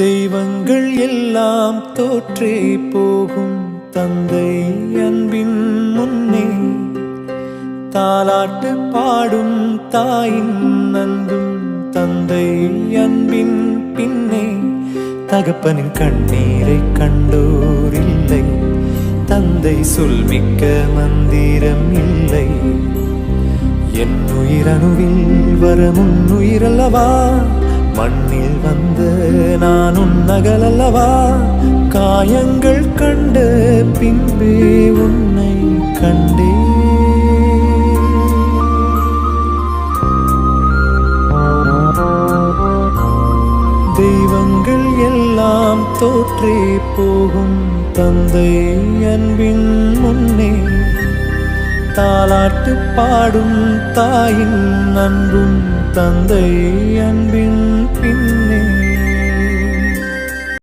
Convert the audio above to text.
தெய்வங்கள் எல்லாம் தோற்றே போகும் தந்தை அன்பின் முன்னே, தாலாட்டு பாடும் தாயின் அன்பும் தந்தை அன்பின் பின்னே. தகப்பனின் கண்ணீரை கண்டோர் இல்லை, தந்தை சொல்மிக்க மந்திரம் இல்லை. என் உயிரணுவில் வர முன்னுயிரல்லவா, மண்ணில் வந்த நான் உன்னகலல்லவா. காயங்கள் கண்ட பின்பே உன்னை கண்டே. தெய்வங்கள் எல்லாம் தோற்றே போகும் தந்தை அன்பின் முன்னே, தாலாட்டு பாடும் தாயின் அன்பும் தந்தை அன்பின்